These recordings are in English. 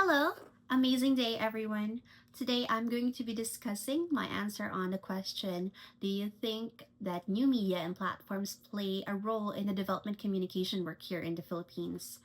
Hello, amazing day everyone. Today I'm going to be discussing my answer on the question, do you think that new media and platforms play a role in the development communication work here in the Philippines?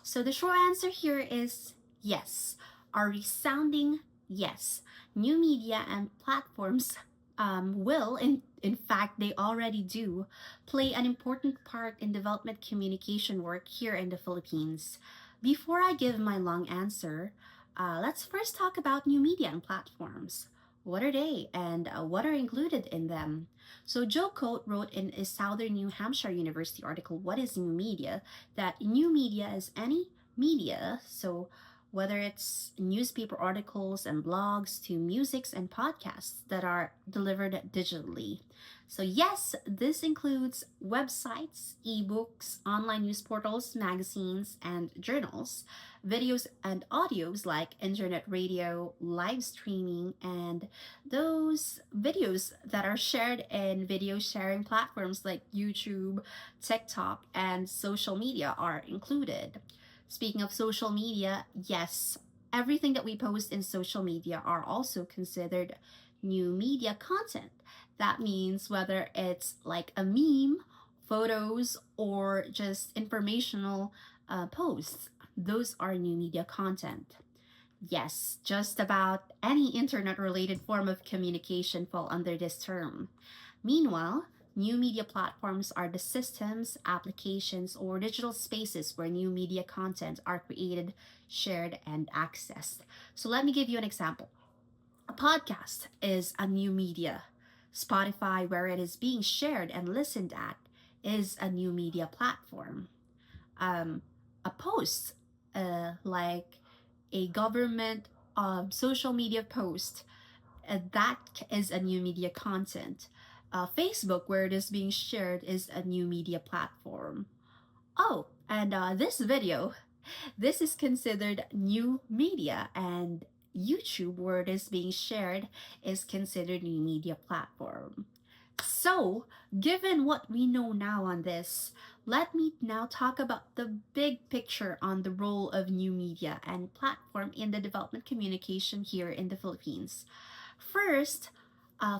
So the short answer here is yes. A resounding yes. New media and platforms will, in fact, they already do, play an important part in development communication work here in the Philippines. Before I give my long answer, let's first talk about new media and platforms. What are they and what are included in them? So, Joe Coate wrote in a Southern New Hampshire University article, What is New Media? That new media is any media, so whether it's newspaper articles and blogs to musics and podcasts that are delivered digitally. So, yes, this includes websites, ebooks, online news portals, magazines, and journals, videos and audios like internet radio, live streaming, and those videos that are shared in video sharing platforms like YouTube, TikTok, and social media are included. Speaking of social media, yes, everything that we post in social media are also considered new media content. That means whether it's like a meme, photos, or just informational posts, those are new media content. Yes, just about any internet related form of communication fall under this term. Meanwhile, new media platforms are the systems, applications, or digital spaces where new media content are created, shared, and accessed. So let me give you an example. A podcast is a new media. Spotify, where it is being shared and listened at, is a new media platform. Um, a post, like a government social media post, that is a new media content. Facebook, where it is being shared, is a new media platform. Oh, and this video, this is considered new media, and YouTube, where it is being shared, is considered new media platform. So, given what we know now on this, let me now talk about the big picture on the role of new media and platform in the development communication here in the Philippines. First,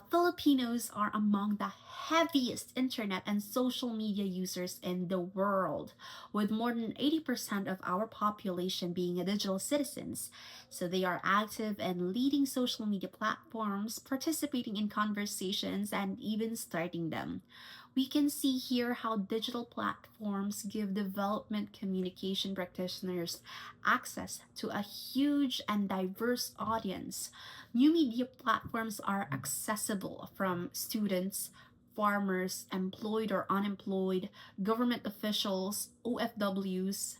Filipinos are among the heaviest internet and social media users in the world, with more than 80% of our population being digital citizens. So they are active and leading social media platforms, participating in conversations, and even starting them. We can see here how digital platforms give development communication practitioners access to a huge and diverse audience. New media platforms are accessible from students, farmers, employed or unemployed, government officials, OFWs,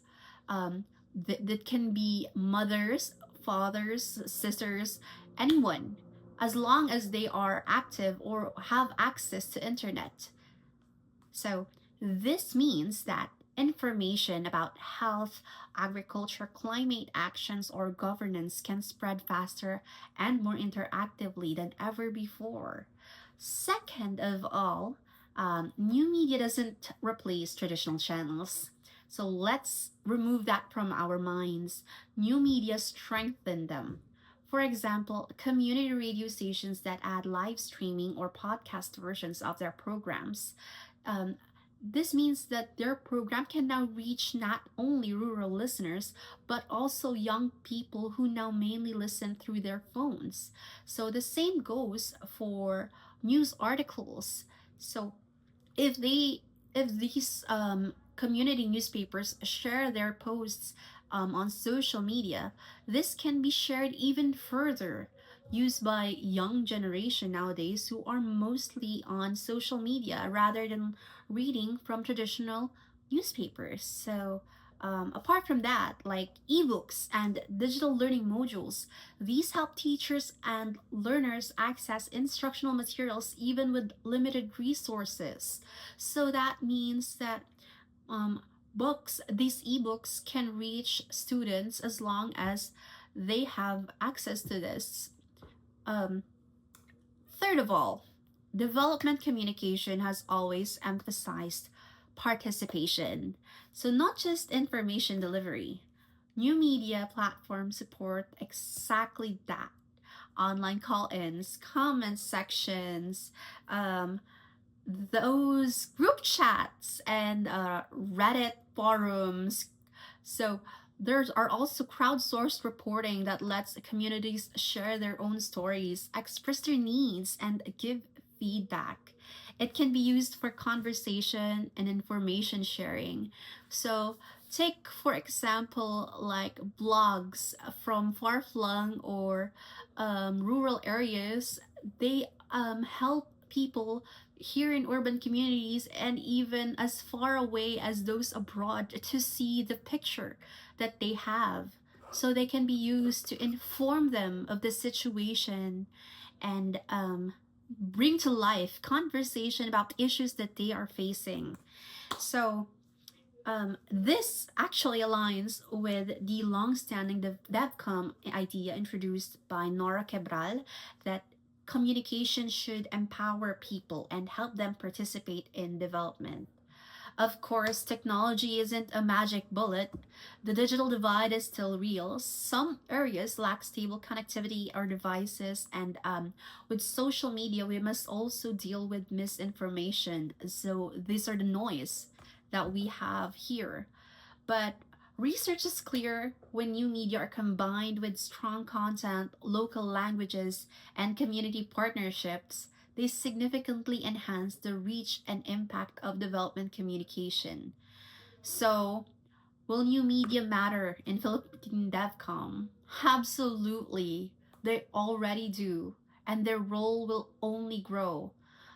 that can be mothers, fathers, sisters, anyone, as long as they are active or have access to internet. So this means that information about health, agriculture, climate actions, or governance can spread faster and more interactively than ever before. Second of all, new media doesn't replace traditional channels. So let's remove that from our minds. New media strengthen them. For example, community radio stations that add live streaming or podcast versions of their programs. Um, this means that their program can now reach not only rural listeners, but also young people who now mainly listen through their phones. So the same goes for news articles. So if they if these community newspapers share their posts on social media, this can be shared even further, used by young generation nowadays who are mostly on social media rather than reading from traditional newspapers. So apart from that, like ebooks and digital learning modules, these help teachers and learners access instructional materials even with limited resources. So that means that um, these ebooks can reach students as long as they have access to this. Um, Third of all, development communication has always emphasized participation. So, not just information delivery. New media platforms support exactly that. Online call-ins, comment sections, um, those group chats, and Reddit forums. So there are also crowdsourced reporting that lets communities share their own stories, express their needs, and give feedback. It can be used for conversation and information sharing. So take, for example, like blogs from far-flung or rural areas. They help people here in urban communities and even as far away as those abroad to see the picture that they have, so they can be used to inform them of the situation and bring to life conversation about issues that they are facing. So this actually aligns with the long-standing DevCom idea introduced by Nora Cabral, that communication should empower people and help them participate in development. Of course, technology isn't a magic bullet. The digital divide is still real. Some areas lack stable connectivity or devices, and with social media, we must also deal with misinformation. So these are the noise that we have here. But research is clear: when new media are combined with strong content, local languages, and community partnerships, they significantly enhance the reach and impact of development communication. So, will new media matter in Philippine DevCom? Absolutely. They already do, and their role will only grow.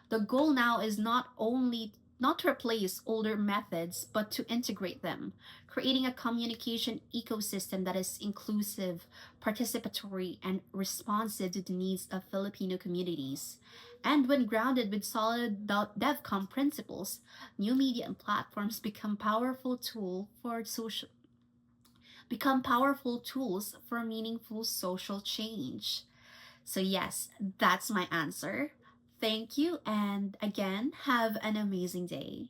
The goal now is not to replace older methods, but to integrate them, creating a communication ecosystem that is inclusive, participatory, and responsive to the needs of Filipino communities. And when grounded with solid DevCom principles, new media and platforms become powerful tools for meaningful social change. So yes, that's my answer. Thank you, and again, have an amazing day.